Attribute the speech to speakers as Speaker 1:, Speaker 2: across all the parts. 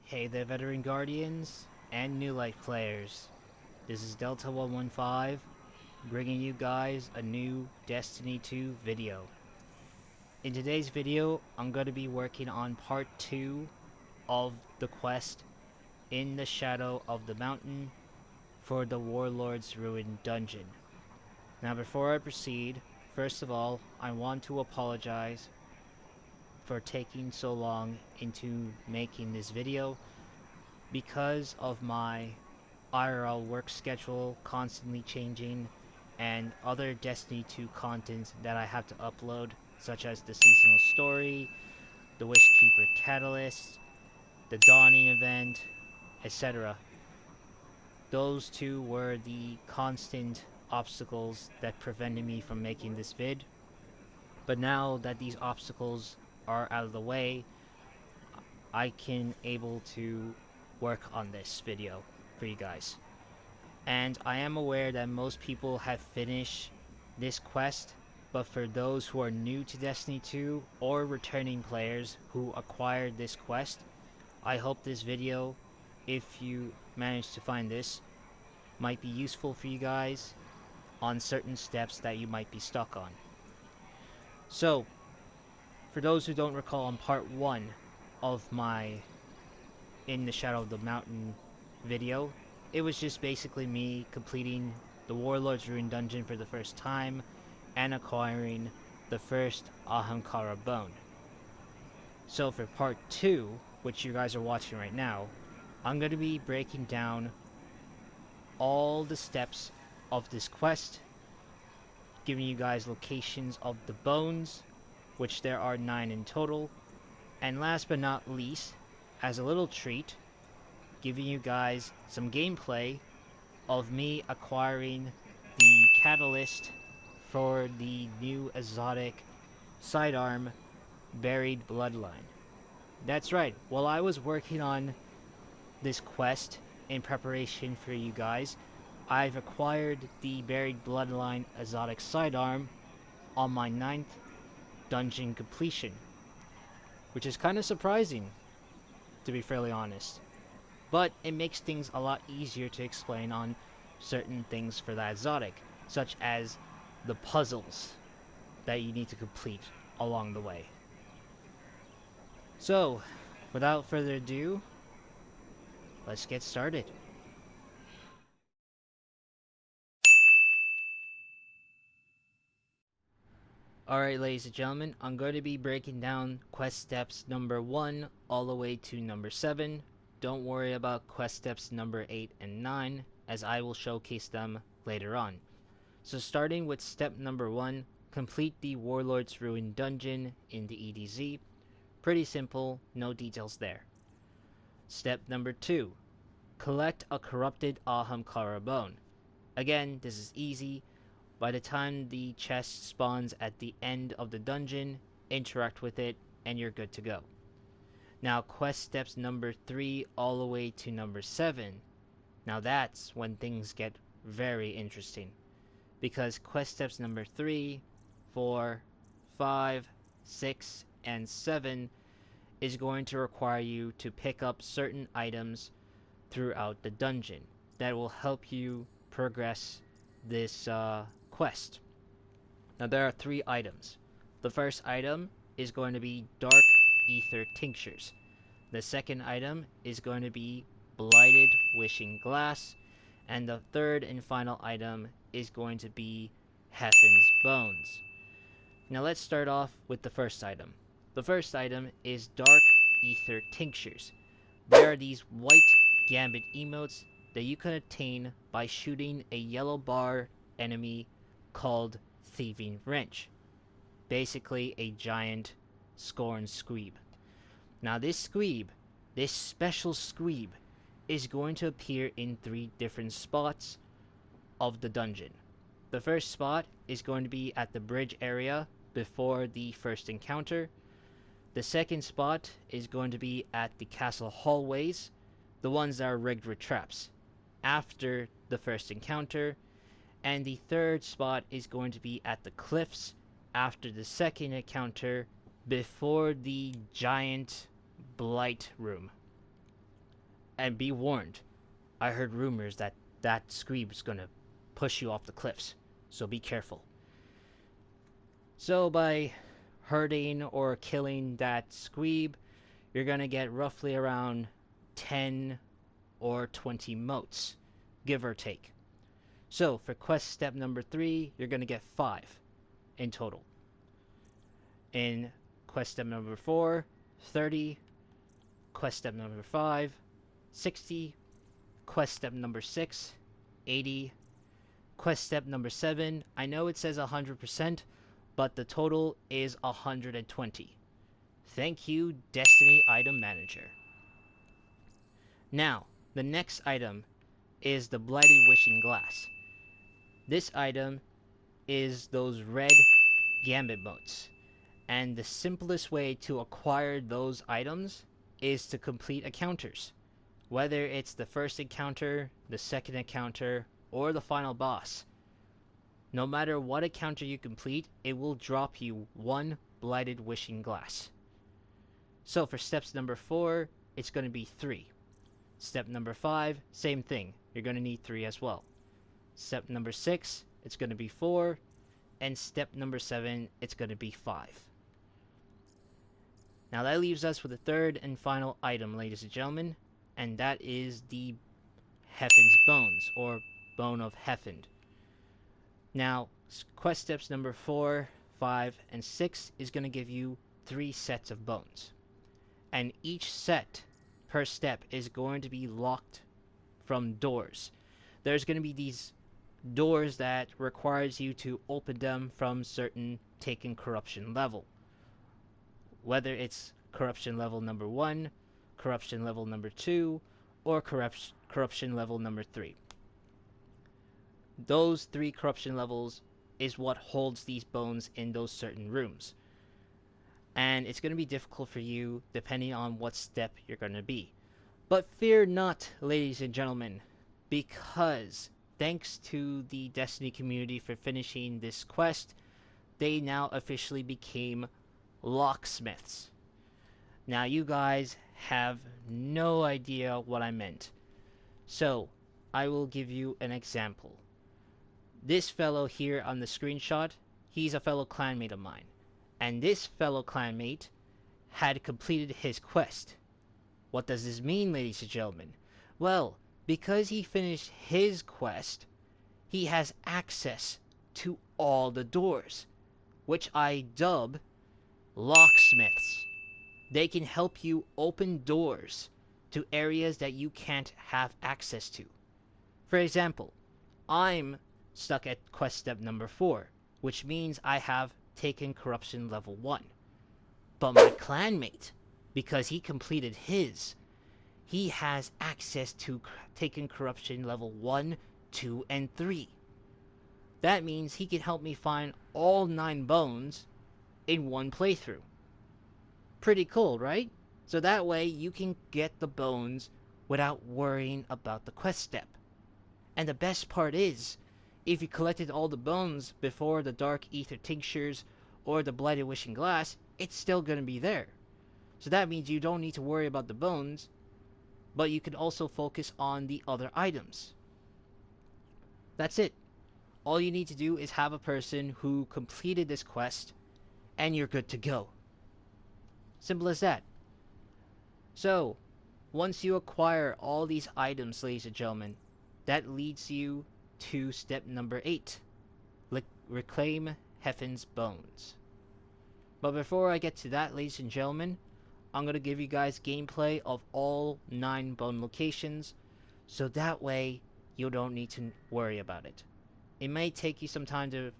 Speaker 1: Hey there, veteran guardians and new life players. This is Delta 115 bringing you guys a new Destiny 2 video. In today's video, I'm going to be working on part 2 of the quest in the shadow of the mountain for the Warlord's ruined dungeon. Now before I proceed, first of all, I want to apologize for taking so long into making this video because of my IRL work schedule constantly changing and other Destiny 2 content that I have to upload, such as the seasonal story, the Wishkeeper Catalyst, the Dawning event, etc. Those two were the constant obstacles that prevented me from making this vid. But now that these obstacles are out of the way, I can able to work on this video for you guys. And I am aware that most people have finished this quest, but for those who are new to Destiny 2 or returning players who acquired this quest, I hope this video, if you manage to find this, might be useful for you guys on certain steps that you might be stuck on. So, for those who don't recall, on part 1 of my In the Shadow of the Mountain video, it was just basically me completing the Warlord's Ruined Dungeon for the first time and acquiring the first Ahamkara bone. So for part 2, which you guys are watching right now, I'm going to be breaking down all the steps of this quest, giving you guys locations of the bones, which there are 9 in total, and last but not least, as a little treat, giving you guys some gameplay of me acquiring the catalyst for the new exotic sidearm, Buried Bloodline. That's right, while I was working on this quest in preparation for you guys, I've acquired the Buried Bloodline Exotic Sidearm on my 9th dungeon completion, which is kind of surprising, to be fairly honest. But it makes things a lot easier to explain on certain things for that exotic, such as the puzzles that you need to complete along the way. So, without further ado, let's get started. Alright, ladies and gentlemen, I'm going to be breaking down quest steps number 1 all the way to number 7. Don't worry about quest steps number 8 and 9, as I will showcase them later on. So starting with step number 1, complete the Warlord's Ruined Dungeon in the EDZ. Pretty simple, no details there. Step number 2, collect a corrupted Ahamkara bone. Again, this is easy. By the time the chest spawns at the end of the dungeon, interact with it, and you're good to go. Now quest steps number 3 all the way to number 7. Now that's when things get very interesting, because quest steps number 3, 4, 5, 6, and 7 is going to require you to pick up certain items throughout the dungeon that will help you progress this quest. Now there are 3 items. The first item is going to be Dark Ether Tinctures. The second item is going to be Blighted Wishing Glass. And the third and final item is going to be Heffin's Bones. Now let's start off with the first item. The first item is Dark Ether Tinctures. There are these white gambit emotes that you can obtain by shooting a yellow bar enemy called Thieving Wrench. Basically a giant Scorn Squeeb. Now this Squeeb, this special Squeeb, is going to appear in 3 different spots of the dungeon. The first spot is going to be at the bridge area before the first encounter. The second spot is going to be at the castle hallways, the ones that are rigged with traps, after the first encounter. And the third spot is going to be at the cliffs after the second encounter, before the giant blight room. And be warned, I heard rumors that that Screeb is gonna push you off the cliffs, so be careful. So by hurting or killing that Screeb, you're gonna get roughly around 10 or 20 motes, give or take. So for quest step number 3, you're gonna get 5 in total. In quest step number 4, 30. Quest step number 5, 60. Quest step number 6, 80. Quest step number 7, I know it says 100%, but the total is 120. Thank you, Destiny Item Manager. Now, the next item is the Blighted Wishing Glass. This item is those red gambit motes. And the simplest way to acquire those items is to complete encounters. Whether it's the first encounter, the second encounter, or the final boss. No matter what encounter you complete, it will drop you 1 Blighted Wishing Glass. So for steps number 4, it's going to be 3. Step number 5, same thing. You're going to need 3 as well. Step number 6, it's going to be 4. And step number 7, it's going to be 5. Now that leaves us with the third and final item, ladies and gentlemen, and that is the Heffin's Bones, or Bone of Heffin. Now, quest steps number 4, 5, and 6 is going to give you 3 sets of bones. And each set per step is going to be locked from doors. There's going to be these doors that requires you to open them from certain taken corruption level. Whether it's corruption level number 1, corruption level number 2, or corruption level number 3. Those 3 corruption levels is what holds these bones in those certain rooms. And it's going to be difficult for you depending on what step you're going to be. But fear not, ladies and gentlemen, because thanks to the Destiny community for finishing this quest, they now officially became locksmiths. Now you guys have no idea what I meant. So, I will give you an example. This fellow here on the screenshot, he's a fellow clanmate of mine. And this fellow clanmate had completed his quest. What does this mean, ladies and gentlemen? Well, because he finished his quest, he has access to all the doors, which I dub locksmiths. They can help you open doors to areas that you can't have access to. For example, I'm stuck at quest step number 4, which means I have taken corruption level 1. But my clanmate, because he completed his, he has access to taken corruption level 1, 2, and 3. That means he can help me find all 9 bones in one playthrough. Pretty cool, right? So that way you can get the bones without worrying about the quest step. And the best part is, if you collected all the bones before the Dark Ether Tinctures or the Blighted Wishing Glass, it's still going to be there. So that means you don't need to worry about the bones, but you can also focus on the other items. That's it. All you need to do is have a person who completed this quest, and you're good to go. Simple as that. So, once you acquire all these items, ladies and gentlemen, that leads you to step number 8. Reclaim Heffin's Bones. But before I get to that, ladies and gentlemen, I'm going to give you guys gameplay of all 9 bone locations, so that way you don't need to worry about it. It may take you some time to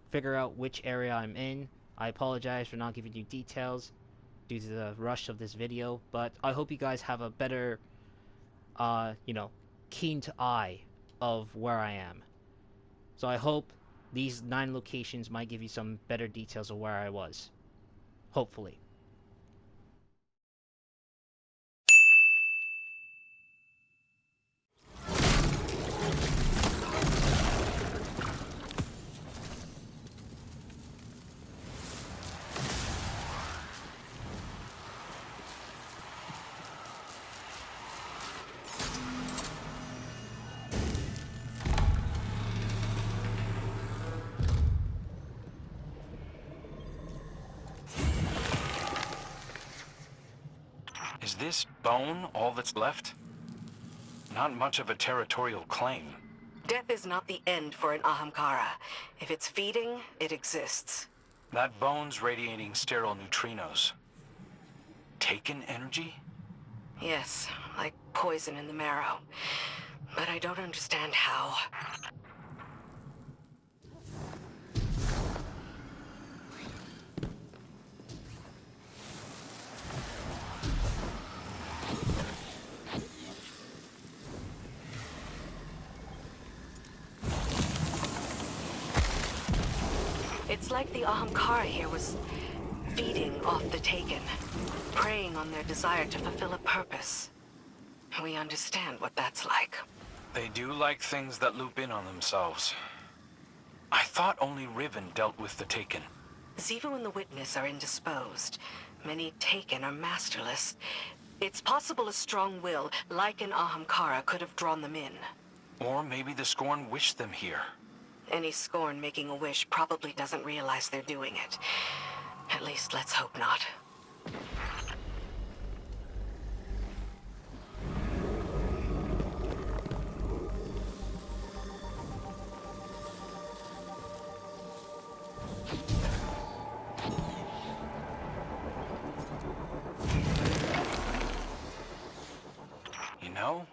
Speaker 1: figure out which area I'm in. I apologize for not giving you details due to the rush of this video, but I hope you guys have a better, keen to eye of where I am. So I hope these 9 locations might give you some better details of where I was. Hopefully.
Speaker 2: this bone all that's left? Not much of a territorial claim.
Speaker 3: Death is not the end for an Ahamkara. If it's feeding, it exists.
Speaker 2: That bone's radiating sterile neutrinos. Taken energy?
Speaker 3: Yes, like poison in the marrow. But I don't understand how. It's like the Ahamkara here was feeding off the Taken, preying on their desire to fulfill a purpose. We understand what that's like.
Speaker 2: They do like things that loop in on themselves. I thought only Riven dealt with the Taken.
Speaker 3: Zivu and the Witness are indisposed. Many Taken are masterless. It's possible a strong will, like an Ahamkara, could have drawn them in.
Speaker 2: Or maybe the Scorn wished them here.
Speaker 3: Any Scorn making a wish probably doesn't realize they're doing it. At least let's hope not.
Speaker 2: You know,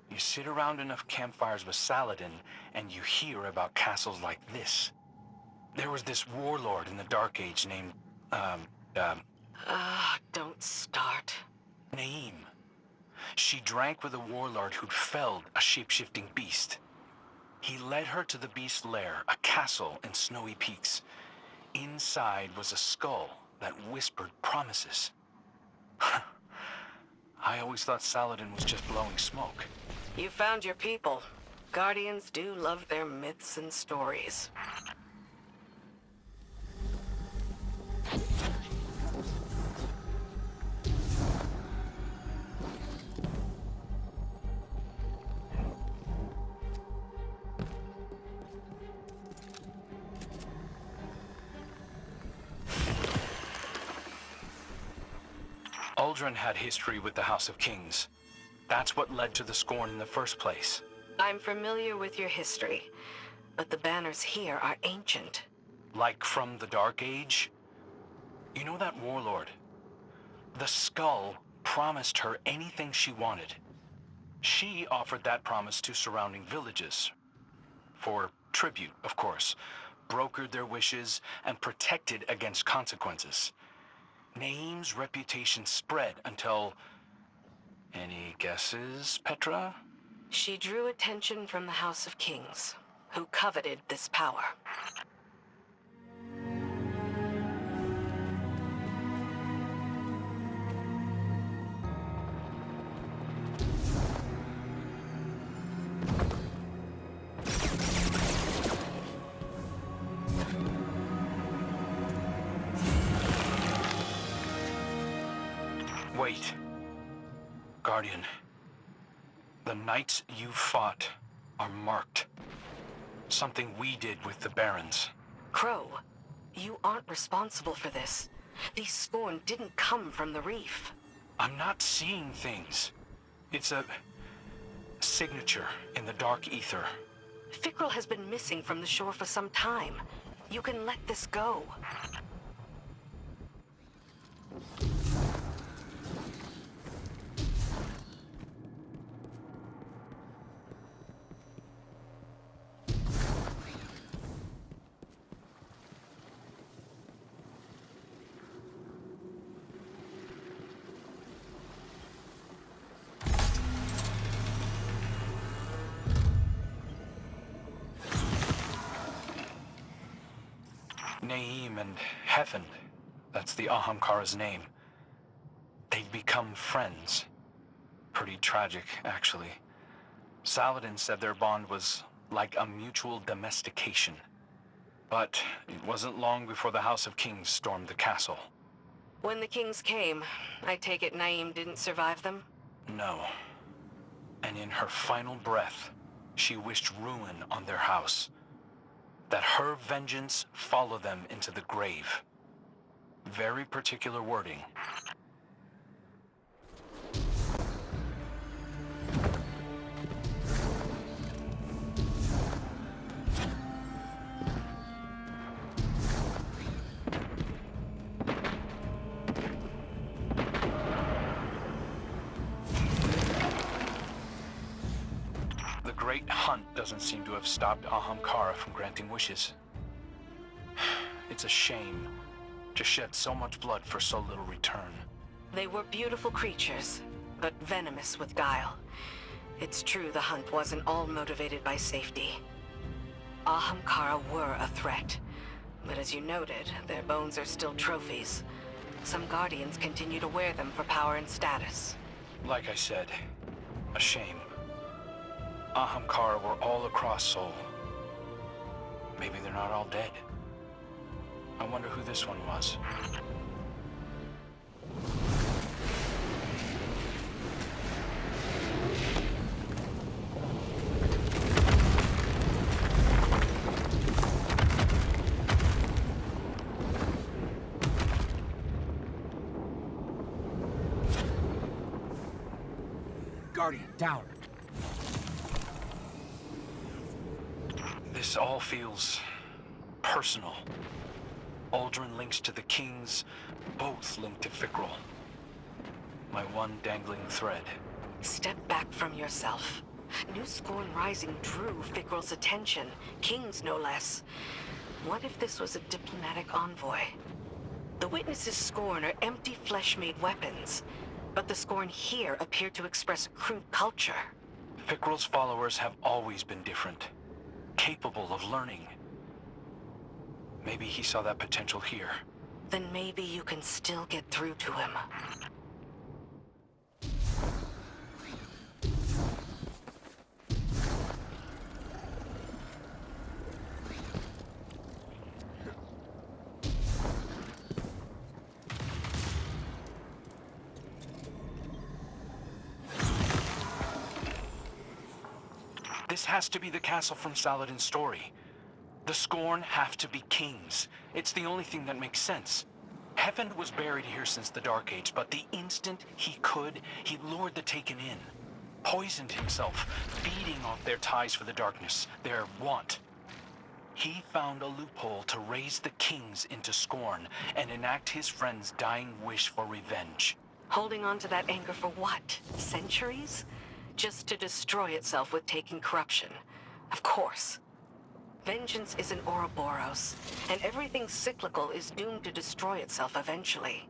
Speaker 2: you sit around enough campfires with Saladin, and you hear about castles like this. There was this warlord in the Dark Age named,
Speaker 3: Don't start.
Speaker 2: Naeem. She drank with a warlord who'd felled a shape-shifting beast. He led her to the beast's lair, a castle in snowy peaks. Inside was a skull that whispered promises. I always thought Saladin was just blowing smoke.
Speaker 3: You found your people. Guardians do love their myths and stories.
Speaker 2: Uldren had history with the House of Kings. That's what led to the Scorn in the first place.
Speaker 3: I'm familiar with your history, but the banners here are ancient.
Speaker 2: Like from the Dark Age? You know that warlord? The skull promised her anything she wanted. She offered that promise to surrounding villages. For tribute, of course. Brokered their wishes and protected against consequences. Naeem's reputation spread until... Any guesses, Petra?
Speaker 3: She drew attention from the House of Kings, who coveted this power.
Speaker 2: Wait. Guardian. The knights you fought are marked. Something we did with the Barons.
Speaker 3: Crow, you aren't responsible for this. These Scorn didn't come from the reef.
Speaker 2: I'm not seeing things. It's a... signature in the dark ether.
Speaker 3: Fikril has been missing from the shore for some time. You can let this go.
Speaker 2: Naeem and Heaven, that's the Ahamkara's name. They'd become friends. Pretty tragic, actually. Saladin said their bond was like a mutual domestication. But it wasn't long before the House of Kings stormed the castle.
Speaker 3: When the Kings came, I take it Naeem didn't survive them?
Speaker 2: No. And in her final breath, she wished ruin on their house. That her vengeance follow them into the grave. Very particular wording. great hunt doesn't seem to have stopped Ahamkara from granting wishes. It's a shame to shed so much blood for so little return.
Speaker 3: They were beautiful creatures, but venomous with guile. It's true the hunt wasn't all motivated by safety. Ahamkara were a threat, but as you noted, their bones are still trophies. Some Guardians continue to wear them for power and status.
Speaker 2: Like I said, a shame. Ahamkara were all across Seoul. Maybe they're not all dead. I wonder who this one was.
Speaker 4: Guardian, down.
Speaker 2: This all feels personal. Aldrin links to the Kings, both linked to Fikrul. My one dangling thread.
Speaker 3: Step back from yourself. New Scorn Rising drew Fikrul's attention, King's no less. What if this was a diplomatic envoy? The witnesses' Scorn are empty flesh-made weapons, but the Scorn here appear to express a crude culture.
Speaker 2: Fikrul's followers have always been different, capable of learning. Maybe he saw that potential here.
Speaker 3: Then maybe you can still get through to him.
Speaker 2: This has to be the castle from Saladin's story. The Scorn have to be kings. It's the only thing that makes sense. Heaven was buried here since the Dark Age, but the instant he could, he lured the Taken in. Poisoned himself, feeding off their ties for the darkness, their want. He found a loophole to raise the kings into scorn and enact his friend's dying wish for revenge.
Speaker 3: Holding on to that anger for what? Centuries? Just to destroy itself with taking corruption. Of course. Vengeance is an Ouroboros, and everything cyclical is doomed to destroy itself eventually.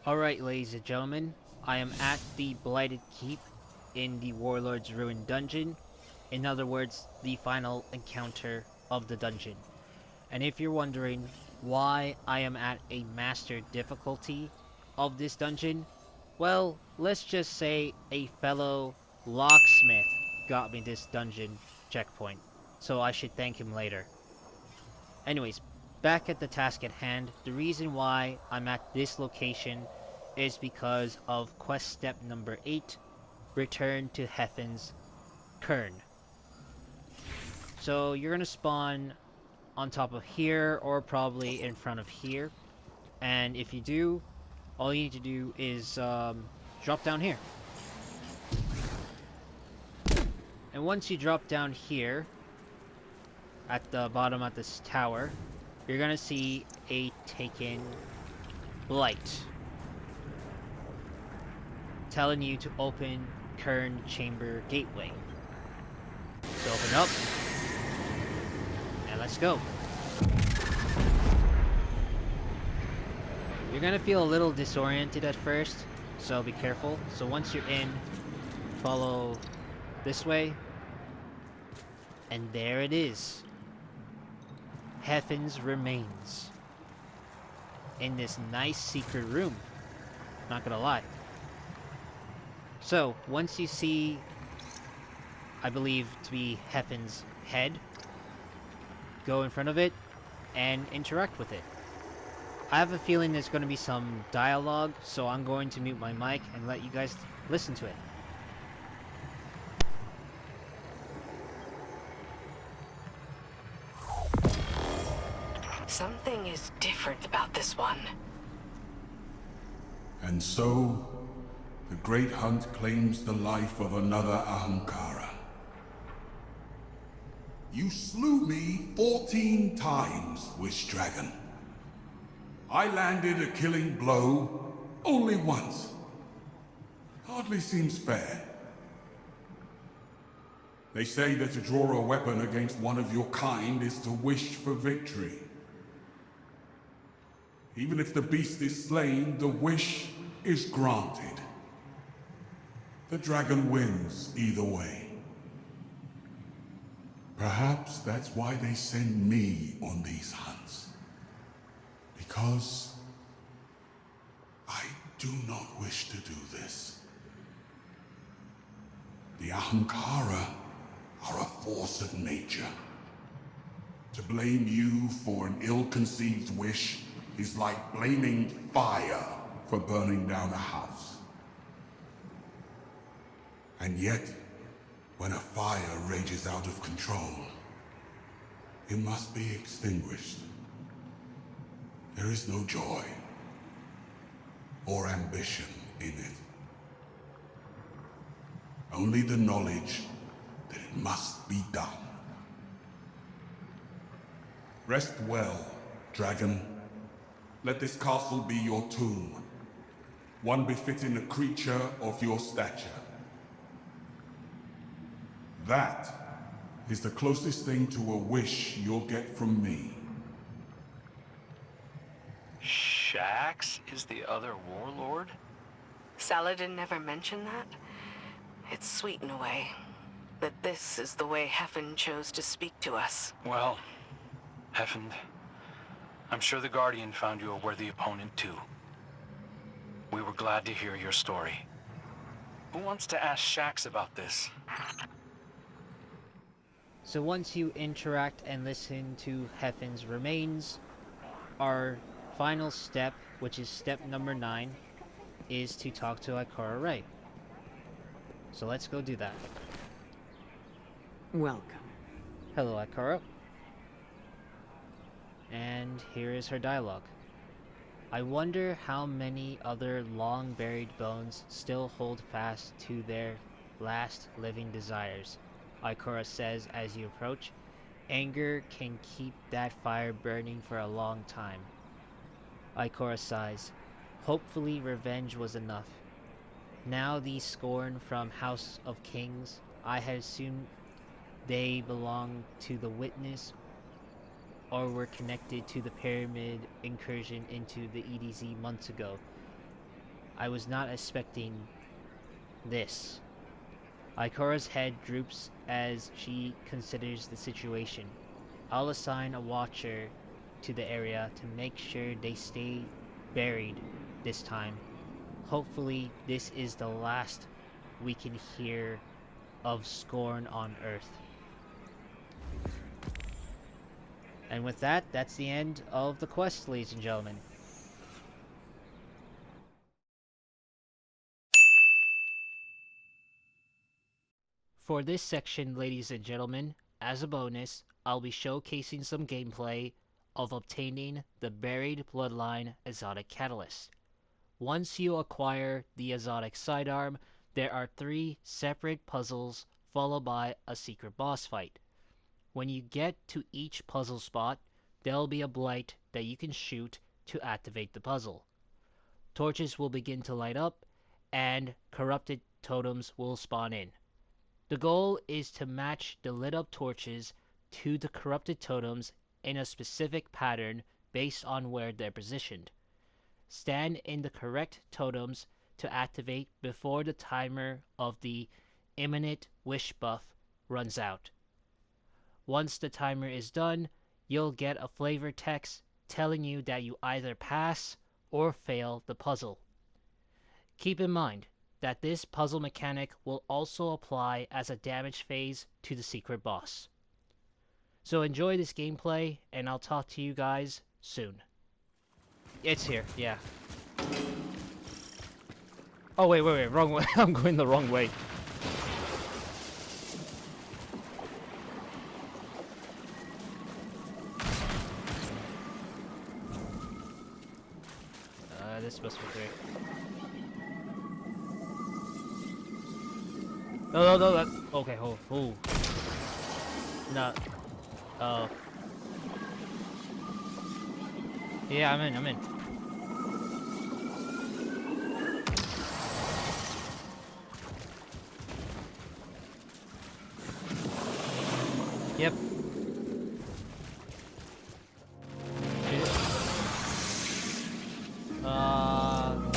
Speaker 1: Alright, ladies and gentlemen, I am at the Blighted Keep in the Warlord's Ruined Dungeon. In other words, the final encounter of the dungeon. And if you're wondering why I am at a master difficulty of this dungeon, well, let's just say a fellow locksmith got me this dungeon checkpoint, so I should thank him later. Anyways, back at the task at hand, the reason why I'm at this location is because of quest step number 8, Return to Heffin's Cairn. So you're gonna spawn on top of here, or probably in front of here, and if you do, all you need to do is drop down here. And once you drop down here, at the bottom of this tower, you're gonna see a Taken Blight telling you to open Cairn Chamber Gateway. So open up, and let's go. You're gonna feel a little disoriented at first, so be careful. So once you're in, follow this way, and there it is. Heffin's remains in this nice secret room. Not gonna lie. So once you see, I believe to be Heffin's head, go in front of it and interact with it. I have a feeling there's going to be some dialogue, so I'm going to mute my mic and let you guys listen to it.
Speaker 3: Something is different about this one.
Speaker 5: And so, the Great Hunt claims the life of another Ahamkara. You slew me 14 times, Wish Dragon. I landed a killing blow, Only once. Hardly seems fair. They say that to draw a weapon against one of your kind is to wish for victory. Even if the beast is slain, the wish is granted. The dragon wins either way. Perhaps that's why they send me on these hunts. Because I do not wish to do this. The Ahamkara are a force of nature. To blame you for an ill-conceived wish is like blaming fire for burning down a house. And yet, when a fire rages out of control, it must be extinguished. There is no joy or ambition in it. Only the knowledge that it must be done. Rest well, dragon. Let this castle be your tomb, one befitting a creature of your stature. That is the closest thing to a wish you'll get from me.
Speaker 2: Shax is the other warlord?
Speaker 3: Saladin never mentioned that? It's sweet in a way, that this is the way Heaven chose to speak to us.
Speaker 2: Well, Heaven, I'm sure the Guardian found you a worthy opponent too. We were glad to hear your story. Who wants to ask Shax about this?
Speaker 1: So once you interact and listen to Heaven's remains, our final step, which is step number 9, is to talk to Ikora Rey. So let's go do that.
Speaker 6: Welcome.
Speaker 1: Hello, Ikora. And here is her dialogue. I wonder how many other long-buried bones still hold fast to their last living desires, Ikora says as you approach. Anger can keep that fire burning for a long time. Ikora sighs. Hopefully revenge was enough. Now these scorn from House of Kings, I had assumed they belonged to the Witness or were connected to the Pyramid incursion into the EDZ months ago. I was not expecting this. Ikora's head droops as she considers the situation. I'll assign a watcher to the area to make sure they stay buried this time. Hopefully this is the last we can hear of scorn on Earth. And with that, that's the end of the quest, ladies and gentlemen. For this section, ladies and gentlemen, as a bonus, I'll be showcasing some gameplay of obtaining the Buried Bloodline Exotic Catalyst. Once you acquire the Exotic Sidearm, there are 3 separate puzzles followed by a secret boss fight. When you get to each puzzle spot, there'll be a blight that you can shoot to activate the puzzle. Torches will begin to light up, and corrupted totems will spawn in. The goal is to match the lit up torches to the corrupted totems in a specific pattern based on where they're positioned. Stand in the correct totems to activate before the timer of the imminent wish buff runs out. Once the timer is done, you'll get a flavor text telling you that you either pass or fail the puzzle. Keep in mind that this puzzle mechanic will also apply as a damage phase to the secret boss. So enjoy this gameplay, and I'll talk to you guys soon. It's here, yeah. Oh wait, wrong way. I'm going the wrong way. This must be great. No, that... Okay, hold. Oh. No. Oh. Yeah, I'm in.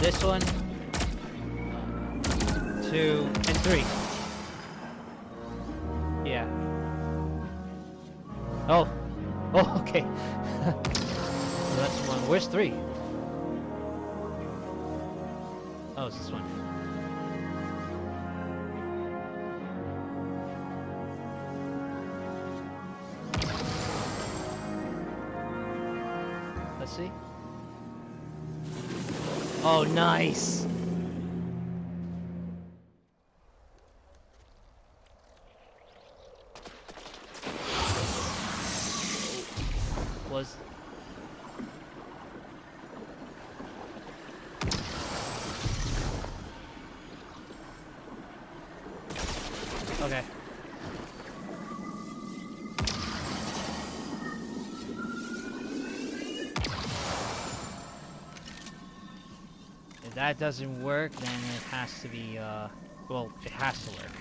Speaker 1: this one, 2, and 3. Yeah. Oh. Oh, okay. So that's 1. Where's 3? Oh, it's this one. Let's see. Oh, nice. Was okay. If that doesn't work, then it has to be, well, it has to work.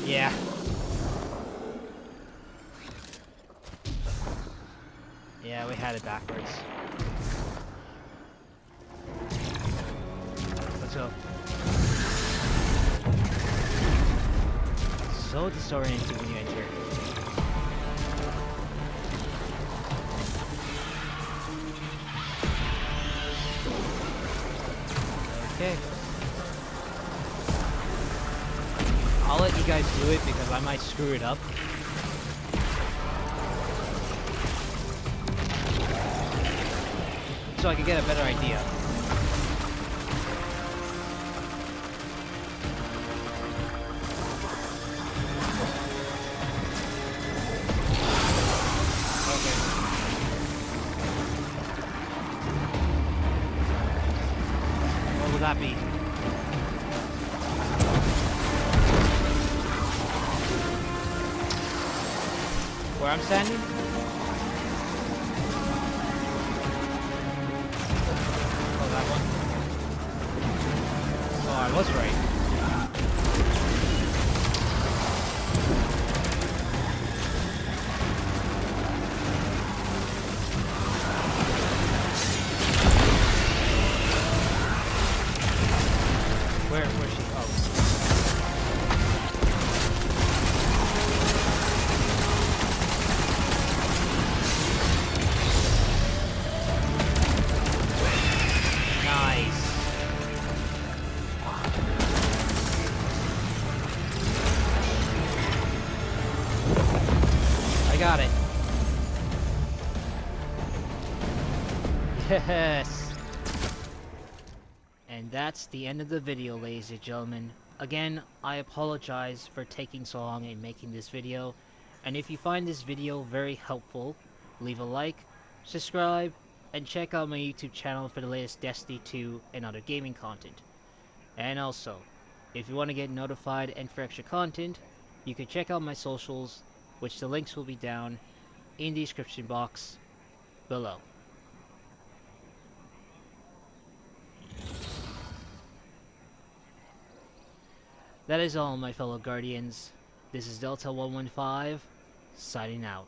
Speaker 1: Yeah. Yeah, we had it backwards. Let's go. So disorienting when you enter. Okay. I'll let you guys do it because I might screw it up. So I can get a better idea. Okay. What would that be? Where I'm standing? Oh, that one. Oh, I was right. Where's she? Oh. Nice. I got it. Yes. And that's the end of the video, ladies and gentlemen. Again, I apologize for taking so long in making this video. And if you find this video very helpful, leave a like, subscribe, and check out my YouTube channel for the latest Destiny 2 and other gaming content. And also, if you want to get notified and for extra content, you can check out my socials, which the links will be down in the description box below. That is all, my fellow Guardians. This is Delta 115, signing out.